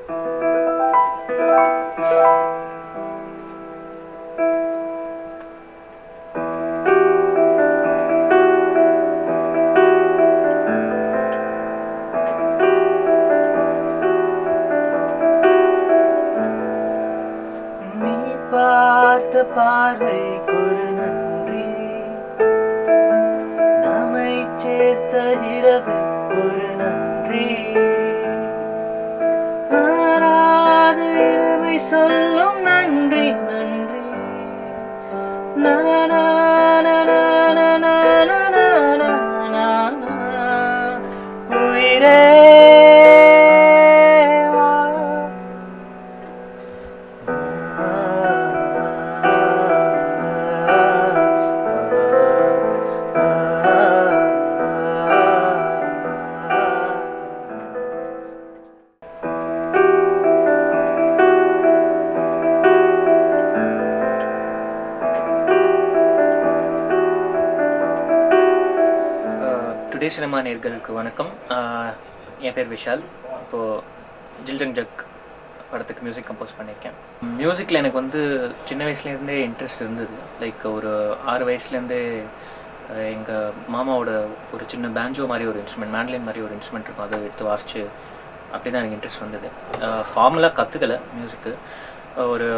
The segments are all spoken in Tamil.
பார்த்த பார்வைக்கொரு நன்றி, நம்மை சேர்த்த இரவுக்கொரு நன்றி, மாறாத இளமை சொல்லும் நன்றி நன்றி. உயிரே டுடே சினிமா நேயர்களுக்கு வணக்கம். என் பேர் விஷால். இப்போது ஜில்ஜங் ஜக் படத்துக்கு மியூசிக் கம்போஸ் பண்ணியிருக்கேன். மியூசிக்கில் எனக்கு வந்து சின்ன வயசுலேருந்தே இன்ட்ரெஸ்ட் இருந்தது. லைக் ஒரு 6 வயசுலேருந்தே எங்கள் மாமாவோட ஒரு சின்ன பேஞ்சோ மாதிரி ஒரு இன்ஸ்ட்ருமெண்ட், மேண்ட்லின் மாதிரி ஒரு இன்ஸ்ட்ருமெண்ட் இருக்கும், அதை எடுத்து வாசித்து அப்படி தான் எனக்கு இன்ட்ரெஸ்ட் வந்தது. ஃபார்முலாக கற்றுக்கலை மியூசிக்கு. ஒரு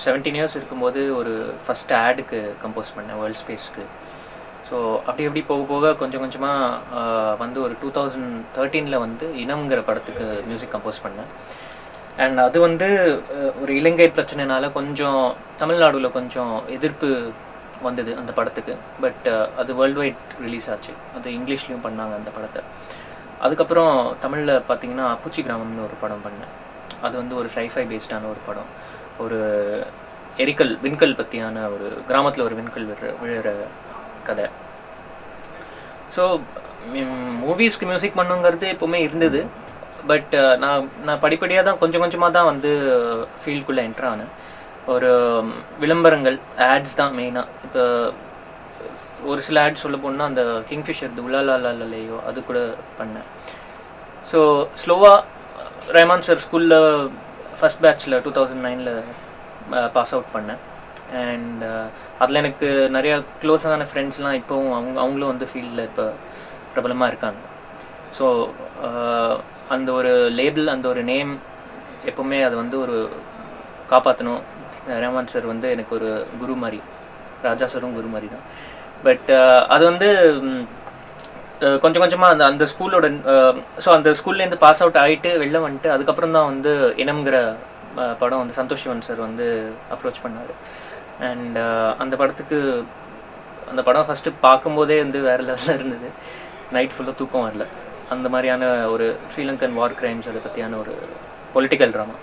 17 இயர்ஸ் இருக்கும்போது ஒரு ஃபஸ்ட் ஆடுக்கு கம்போஸ் பண்ணேன், வேர்ல்ட் ஸ்பேஸ்க்கு. ஸோ அப்படி எப்படி போக போக கொஞ்சம் கொஞ்சமாக வந்து ஒரு 2013 வந்து இனம்ங்கிற படத்துக்கு மியூசிக் கம்போஸ் பண்ணேன். அண்ட் அது வந்து ஒரு இலங்கை பிரச்சனைனால கொஞ்சம் தமிழ்நாடுல கொஞ்சம் எதிர்ப்பு வந்தது அந்த படத்துக்கு. பட் அது வேர்ல்டு வைட் ரிலீஸ் ஆச்சு. அது இங்கிலீஷ்லேயும் பண்ணாங்க அந்த படத்தை. அதுக்கப்புறம் தமிழில் பார்த்தீங்கன்னா அப்பூச்சி கிராமம்னு ஒரு படம் பண்ணேன். அது வந்து ஒரு சைஃபை பேஸ்டான ஒரு படம். ஒரு விண்கல் பற்றியான ஒரு கிராமத்தில் ஒரு விண்கல் விழுற கதை. ஸோ மூவிஸ்க்கு மியூசிக் பண்ணுங்கிறது எப்போவுமே இருந்தது. பட் நான் படிப்படியாக தான் கொஞ்சம் கொஞ்சமாக தான் வந்து ஃபீல்டுக்குள்ளே என்ட்ரு ஆனேன். ஒரு விளம்பரங்கள், ஆட்ஸ் தான் மெயினாக. இப்போ ஒரு சில ஆட்ஸ் சொல்ல போனால் அந்த கிங்ஃபிஷர் உலாலாலேயோ அது கூட பண்ணேன். ஸோ ஸ்லோவாக ரஹ்மான் சார் ஸ்கூலில் ஃபஸ்ட் பேட்சில் 2009 பாஸ் அவுட் பண்ணேன். அண்ட் அதில் எனக்கு நிறையா க்ளோஸான ஃப்ரெண்ட்ஸ்லாம் இப்போவும் அவங்களும் வந்து ஃபீல்டில் இப்போ பிரபலமாக இருக்காங்க. ஸோ அந்த ஒரு லேபிள், அந்த ஒரு நேம் எப்போவுமே அதை வந்து ஒரு காப்பாற்றணும். ரஹ்மான் சார் வந்து எனக்கு ஒரு குரு மாதிரி, ராஜா சாரும் குரு மாதிரி தான். பட் அது வந்து கொஞ்சம் கொஞ்சமாக அந்த ஸ்கூலோட ஸோ அந்த ஸ்கூல்லேருந்து பாஸ் அவுட் ஆகிட்டு வெளில வந்துட்டு அதுக்கப்புறம் தான் வந்து இனம்ங்கிற படம் வந்து சந்தோஷ் சிவன் சார் வந்து அப்ரோச் பண்ணார். அண்ட் அந்த படம் ஃபஸ்ட்டு பார்க்கும்போதே வந்து வேறு லெவலில் இருந்தது. நைட் ஃபுல்லாக தூக்கம் வரல. அந்த மாதிரியான ஒரு ஸ்ரீலங்கன் வார் கிரைம்ஸ் அதை பற்றியான ஒரு பொலிட்டிக்கல் ட்ராமா.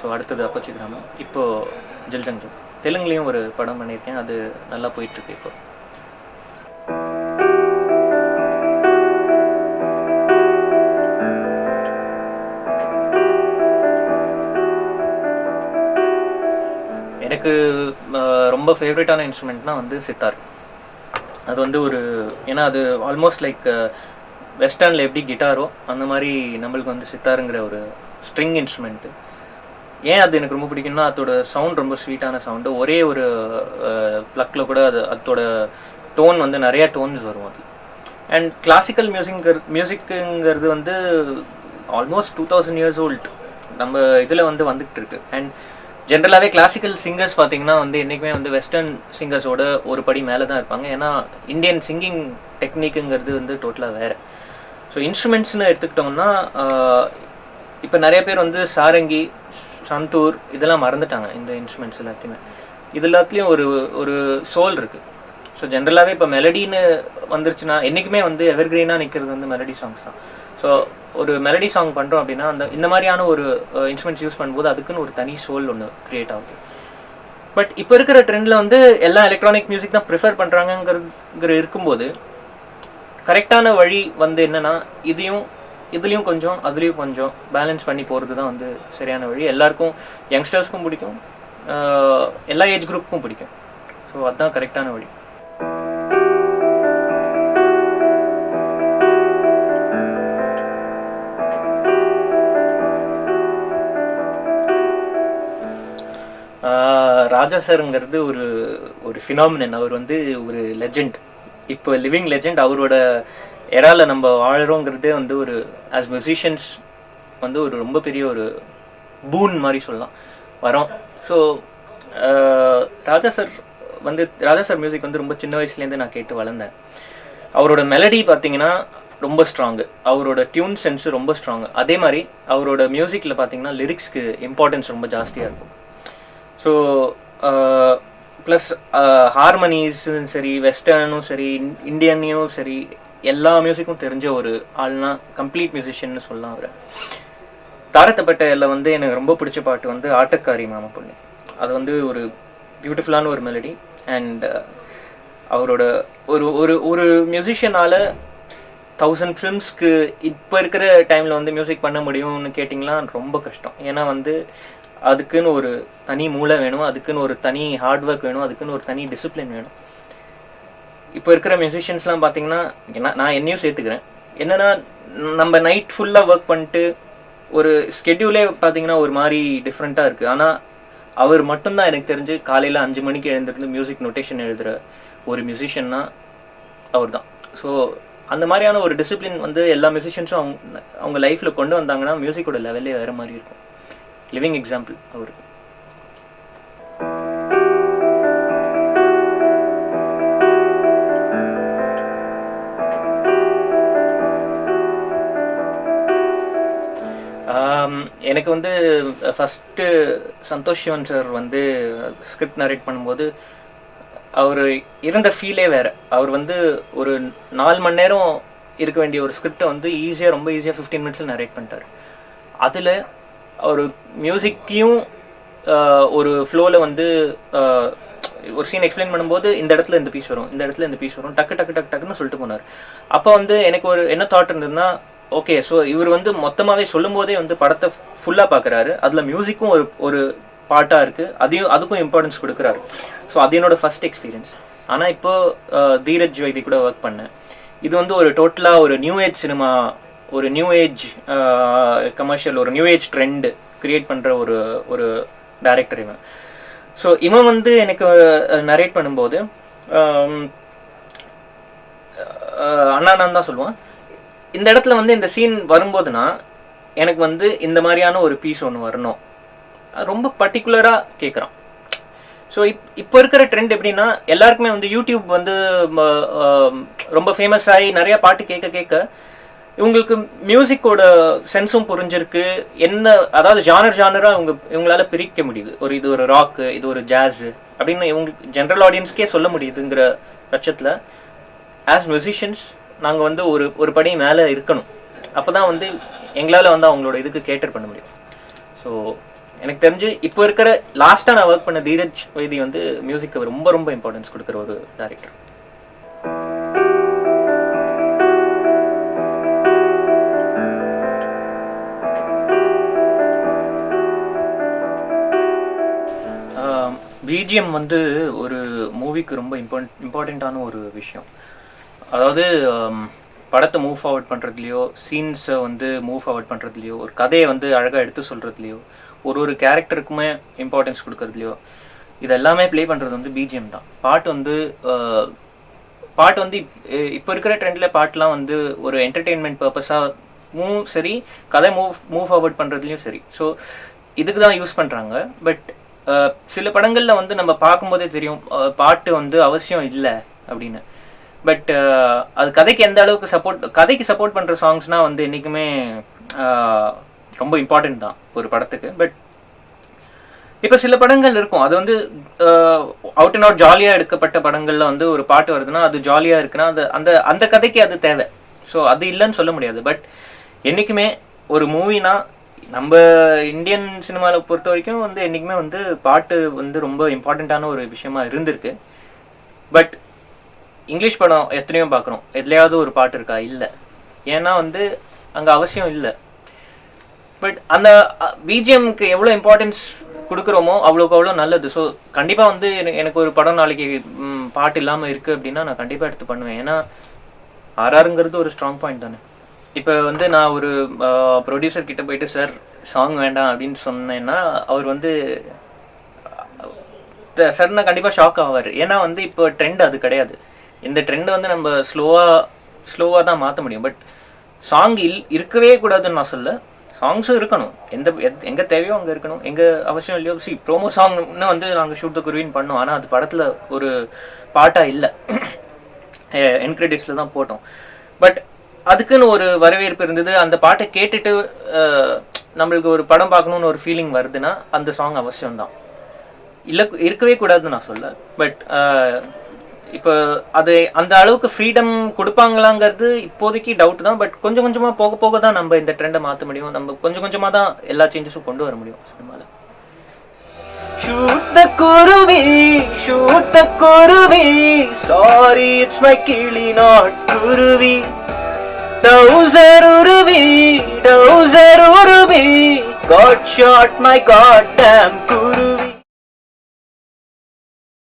ஸோ அடுத்தது அப்பூச்சி கிராமம். இப்போது ஜில்ஜங் ஜக். தெலுங்குலேயும் ஒரு படம் பண்ணியிருக்கேன், அது நல்லா போயிட்டுருக்கு இப்போ. எனக்கு ரொம்ப ஃபேவரட்டான இன்ஸ்ட்ருமெண்ட்னால் வந்து சித்தார். அது வந்து ஏன்னா அது ஆல்மோஸ்ட் லைக் வெஸ்டர்னில் எப்படி கிட்டாரோ அந்த மாதிரி நம்மளுக்கு வந்து சித்தாருங்கிற ஒரு ஸ்ட்ரிங் இன்ஸ்ட்ருமெண்ட்டு. ஏன் அது எனக்கு ரொம்ப பிடிக்கும்னா அதோட சவுண்ட் ரொம்ப ஸ்வீட்டான சவுண்டு. ஒரே ஒரு ப்ளக்கில் கூட அதோட டோன் வந்து நிறையா டோன்ஸ் வரும் அது. அண்ட் கிளாசிக்கல் மியூசிக்குங்கிறது வந்து ஆல்மோஸ்ட் 2000 இயர்ஸ் ஓல்டு நம்ம இதில் வந்து வந்துகிட்டு இருக்கு. அண்ட் ஜென்ரலாகவே கிளாசிக்கல் சிங்கர்ஸ் பார்த்தீங்கன்னா வந்து என்றைக்குமே வந்து வெஸ்டர்ன் சிங்கர்ஸோட ஒரு படி மேலே தான் இருப்பாங்க. ஏன்னா இந்தியன் சிங்கிங் டெக்னிக்குங்கிறது வந்து டோட்டலாக வேறு. ஸோ இன்ஸ்ட்ருமெண்ட்ஸ்னு எடுத்துக்கிட்டோம்னா இப்போ நிறைய பேர் வந்து சாரங்கி, சந்தூர் இதெல்லாம் மறந்துட்டாங்க. இந்த இன்ஸ்ட்ருமெண்ட்ஸ் எல்லாத்தையுமே இது எல்லாத்துலேயும் ஒரு சோல் இருக்குது. ஸோ ஜென்ரலாகவே இப்போ மெலடின்னு வந்துருச்சுன்னா என்றைக்குமே வந்து எவர்கிரீனாக நிற்கிறது வந்து மெலடி சாங்ஸ் தான். ஸோ ஒரு மெலடி சாங் பண்ணுறோம் அப்படின்னா இந்த மாதிரியான ஒரு இன்ஸ்ட்ருமெண்ட்ஸ் யூஸ் பண்ணும்போது அதுக்குன்னு ஒரு தனி சோல் ஒன்று க்ரியேட் ஆகுது. பட் இப்போ இருக்கிற ட்ரெண்டில் வந்து எல்லா எலக்ட்ரானிக் மியூசிக் தான் ப்ரிஃபர் பண்ணுறாங்கிற இருக்கும்போது கரெக்டான வழி வந்து என்னென்னா இதுலேயும் கொஞ்சம் அதுலேயும் கொஞ்சம் பேலன்ஸ் பண்ணி போகிறது தான் வந்து சரியான வழி. எல்லாருக்கும், யங்ஸ்டர்ஸ்க்கும் பிடிக்கும், எல்லா ஏஜ் குரூப்புக்கும் பிடிக்கும். ஸோ அதுதான் கரெக்டான வழி. ராஜா சாருங்கிறது ஒரு ஒரு ஃபினாமினன். அவர் வந்து ஒரு லெஜெண்ட், இப்போ லிவிங் லெஜெண்ட். அவரோட எரால நம்ம வாழறோங்கிறதே வந்து ஒரு ஆஸ் மியூசிஷியன்ஸ் வந்து ஒரு ரொம்ப பெரிய ஒரு பூன் மாதிரி சொல்லலாம் வரோம். ஸோ ராஜா சார் மியூசிக் வந்து ரொம்ப சின்ன வயசுலேருந்து நான் கேட்டு வளர்ந்தேன். அவரோட மெலடி பார்த்தீங்கன்னா ரொம்ப ஸ்ட்ராங்கு, அவரோட டியூன் சென்ஸு ரொம்ப ஸ்ட்ராங்கு. அதே மாதிரி அவரோட மியூசிக்கில் பார்த்தீங்கன்னா லிரிக்ஸ்க்கு இம்பார்ட்டன்ஸ் ரொம்ப ஜாஸ்தியாக இருக்கும். ஸோ ப்ளஸ் ஹார்மனிஸும் சரி, வெஸ்டர்னும் சரி, இந்தியன்னையும் சரி, எல்லா மியூசிக்கும் தெரிஞ்ச ஒரு ஆள்னா கம்ப்ளீட் மியூசிஷியன்னு சொல்லலாம் அவர். தாரத்தப்பட்டையில் வந்து எனக்கு ரொம்ப பிடிச்ச பாட்டு வந்து ஆட்டக்காரி மாமா பொண்ணு. அது வந்து ஒரு பியூட்டிஃபுல்லான ஒரு மெலடி. அண்ட் அவரோட ஒரு ஒரு ஒரு மியூசிஷியனால் 1000 ஃபிலிம்ஸ்க்கு இப்போ இருக்கிற டைமில் வந்து மியூசிக் பண்ண முடியும்னு கேட்டிங்கன்னா ரொம்ப கஷ்டம். ஏன்னா வந்து அதுக்குன்னு ஒரு தனி மூளை வேணும், அதுக்குன்னு ஒரு தனி ஹார்ட் ஒர்க் வேணும், அதுக்குன்னு ஒரு தனி டிசிப்ளின் வேணும். இப்போ இருக்கிற மியூசிஷியன்ஸ்லாம் பார்த்தீங்கன்னா, நான் என்னையும் சேர்த்துக்கிறேன், என்னென்னா நம்ம நைட் ஃபுல்லாக ஒர்க் பண்ணிட்டு ஒரு ஸ்கெட்யூலே பார்த்தீங்கன்னா ஒரு மாதிரி டிஃப்ரெண்ட்டாக இருக்குது. ஆனால் அவர் மட்டும்தான் எனக்கு தெரிஞ்சு காலையில் 5 மணிக்கு எழுந்திருந்து மியூசிக் நோட்டேஷன் எழுதுகிற ஒரு மியூசிஷியன்னா அவர் தான். ஸோ அந்த மாதிரியான ஒரு டிசிப்ளின் வந்து எல்லா மியூசிஷியன்ஸும் அவங்க லைஃப்பில் கொண்டு வந்தாங்கன்னா மியூசிக்கோட லெவலே வேறு மாதிரி இருக்கும். லிவிங் எக்ஸாம்பிள் அவர். எனக்கு வந்து ஃபஸ்ட்டு சந்தோஷ் சிவன் சார் வந்து ஸ்கிரிப்ட் நரேட் பண்ணும்போது அவர் இருந்த ஃபீலே வேறு. அவர் வந்து ஒரு 4 மணி நேரம் இருக்க வேண்டிய ஒரு ஸ்கிரிப்டை வந்து ரொம்ப ஈஸியாக 15 மினிட்ஸில் நரேட் பண்ணிட்டார். அதில் அவர் மியூசிக்கையும் ஒரு ஃப்ளோவில் வந்து ஒரு சீன் எக்ஸ்பிளைன் பண்ணும்போது இந்த இடத்துல இந்த பீஸ் வரும், இந்த இடத்துல இந்த பீஸ் வரும், டக்குன்னு சொல்லிட்டு போனார். அப்போ வந்து எனக்கு ஒரு என்ன தாட் இருந்ததுன்னா, ஓகே, ஸோ இவர் வந்து மொத்தமாகவே சொல்லும் போதே வந்து படத்தை ஃபுல்லாக பார்க்குறாரு, அதில் மியூசிக்கும் ஒரு பாட்டாக இருக்குது, அதுக்கும் இம்பார்ட்டன்ஸ் கொடுக்குறாரு. ஸோ அது என்னோட ஃபர்ஸ்ட் எக்ஸ்பீரியன்ஸ். ஆனால் இப்போது தீரஜ் வைத்தி கூட ஒர்க் பண்ணேன். இது வந்து ஒரு டோட்டலாக ஒரு நியூ ஏஜ் சினிமா, ஒரு நியூ ஏஜ் கமர்ஷியல், ஒரு நியூ ஏஜ் ட்ரெண்டு கிரியேட் பண்ணுற ஒரு டைரக்டர் இவன். ஸோ இவன் வந்து எனக்கு நரேட் பண்ணும்போது அண்ணான்னு தான் சொல்லுவான். இந்த இடத்துல வந்து இந்த சீன் வரும்போதுனா எனக்கு வந்து இந்த மாதிரியான ஒரு பீஸ் ஒன்று வரணும், ரொம்ப பர்டிகுலராக கேட்குறான். ஸோ இப்போ இருக்கிற ட்ரெண்ட் எப்படின்னா, எல்லாருக்குமே வந்து யூடியூப் வந்து ரொம்ப ஃபேமஸ் ஆகி நிறைய பாட்டு கேட்க இவங்களுக்கு மியூசிக்கோட சென்ஸும் புரிஞ்சிருக்கு. அதாவது ஜானராக இவங்களால பிரிக்க முடியுது. இது ஒரு ராக்கு, இது ஒரு ஜாஸு அப்படின்னு இவங்களுக்கு ஜென்ரல் ஆடியன்ஸ்க்கே சொல்ல முடியுதுங்கிற பட்சத்தில் ஆஸ் மியூசிஷியன்ஸ் நாங்கள் வந்து ஒரு படி மேலே இருக்கணும். அப்போ தான் வந்து எங்களால் வந்து அவங்களோட இதுக்கு கேட்டர் பண்ண முடியும். ஸோ எனக்கு தெரிஞ்சு இப்போ இருக்கிற லாஸ்ட்டாக நான் ஒர்க் பண்ண தீரஜ் வைத்தி வந்து மியூசிக்கு ரொம்ப ரொம்ப இம்பார்ட்டன்ஸ் கொடுக்குற ஒரு டைரக்டர். பிஜிஎம் வந்து ஒரு மூவிக்கு ரொம்ப இம்பார்ட்டண்ட்டான ஒரு விஷயம். அதாவது படத்தை மூவ் ஃபார்வர்ட் பண்ணுறதுலையோ, சீன்ஸை வந்து மூவ் ஃபார்வர்ட் பண்ணுறதுலையோ, ஒரு கதையை வந்து அழகாக எடுத்து சொல்கிறதுலையோ, ஒரு கேரக்டருக்குமே இம்பார்ட்டன்ஸ் கொடுக்கறதுலையோ, இது எல்லாமே ப்ளே பண்ணுறது வந்து பிஜிஎம் தான். பாட்டு வந்து இப்போ இருக்கிற ட்ரெண்டில் பாட்டுலாம் வந்து ஒரு என்டர்டெயின்மெண்ட் பர்பஸாகவும் சரி, கதை மூவ் ஃபார்வர்ட் பண்ணுறதுலையும் சரி, ஸோ இதுக்கு தான் யூஸ் பண்ணுறாங்க. பட் சில படங்களில் வந்து நம்ம பார்க்கும்போதே தெரியும் பாட்டு வந்து அவசியம் இல்லை அப்படின்னு. பட் அது கதைக்கு எந்த அளவுக்கு கதைக்கு சப்போர்ட் பண்ணுற சாங்ஸ்னால் வந்து என்றைக்குமே ரொம்ப இம்பார்ட்டன்ட் தான் ஒரு படத்துக்கு. பட் இப்போ சில படங்கள் இருக்கும், அது வந்து அவுட் அண்ட் அவுட் ஜாலியாக எடுக்கப்பட்ட படங்களில் வந்து ஒரு பாட்டு வருதுன்னா அது ஜாலியாக இருக்குன்னா அந்த கதைக்கு அது தேவை. ஸோ அது இல்லைன்னு சொல்ல முடியாது. பட் என்றைக்குமே ஒரு மூவினா நம்ம இந்தியன் சினிமாவில் பொறுத்த வரைக்கும் வந்து என்றைக்குமே வந்து பாட்டு வந்து ரொம்ப இம்பார்ட்டண்ட்டான ஒரு விஷயமா இருந்திருக்கு. பட் இங்கிலீஷ் படம் எத்தனையோ பார்க்குறோம், எதுலையாவது ஒரு பாட்டு இருக்கா? இல்லை. ஏன்னா வந்து அங்கே அவசியம் இல்லை. பட் அந்த பிஜிஎம்க்கு எவ்வளோ இம்பார்ட்டன்ஸ் கொடுக்குறோமோ அவ்வளோக்கு அவ்வளோ நல்லது. ஸோ கண்டிப்பாக வந்து எனக்கு ஒரு படம் நாளைக்கு பாட்டு இல்லாமல் இருக்குது அப்படின்னா நான் கண்டிப்பாக எடுத்து பண்ணுவேன். ஏன்னா ஆர்ஆருங்கிறது ஒரு ஸ்ட்ராங் பாயிண்ட் தானே. இப்போ வந்து நான் ஒரு ப்ரொடியூசர் கிட்ட போயிட்டு சார் சாங் வேண்டாம் அப்படின்னு சொன்னேன்னா அவர் வந்து சடனாக கண்டிப்பாக ஷாக் ஆவார். ஏன்னா வந்து இப்போ ட்ரெண்ட் அது கிடையாது. இந்த ட்ரெண்டை வந்து நம்ம ஸ்லோவாக தான் மாற்ற முடியும். பட் சாங் இருக்கவே கூடாதுன்னு நான் சொல்ல, சாங்ஸும் இருக்கணும். எங்கே தேவையோ அங்கே இருக்கணும், எங்கே அவசியம் இல்லையோ. ப்ரோமோ சாங்னு வந்து நாங்கள் ஷூட் த குருவின்னு பண்ணோம். ஆனால் அது படத்தில் ஒரு பாட்டாக இல்லை, என் கிரெடிட்ஸில் தான் போட்டோம். பட் அதுக்குன்னு ஒரு வரவேற்பு இருந்தது. அந்த பாட்டை கேட்டுட்டு நம்மளுக்கு ஒரு படம் பார்க்கணுன்னு ஒரு ஃபீலிங் வருதுன்னா அந்த சாங் அவசியம்தான். இல்லை இருக்கவே கூடாதுன்னு நான் சொல்ல. பட் இப்போ அது அந்த அளவுக்கு ஃப்ரீடம் கொடுப்பாங்களாங்கிறது இப்போதைக்கு டவுட் தான். பட் கொஞ்சம் கொஞ்சமாக போக போக தான் நம்ம இந்த ட்ரெண்டை மாற்ற முடியும். நம்ம கொஞ்சம் கொஞ்சமாக தான் எல்லா சேஞ்சஸும் கொண்டு வர முடியும் சினிமாவில். Shoot the kuruvi, shoot the kuruvi. Sorry, it's my kili, not kuruvi. Dowser uruvi, got shot, my goddamn kuruvi.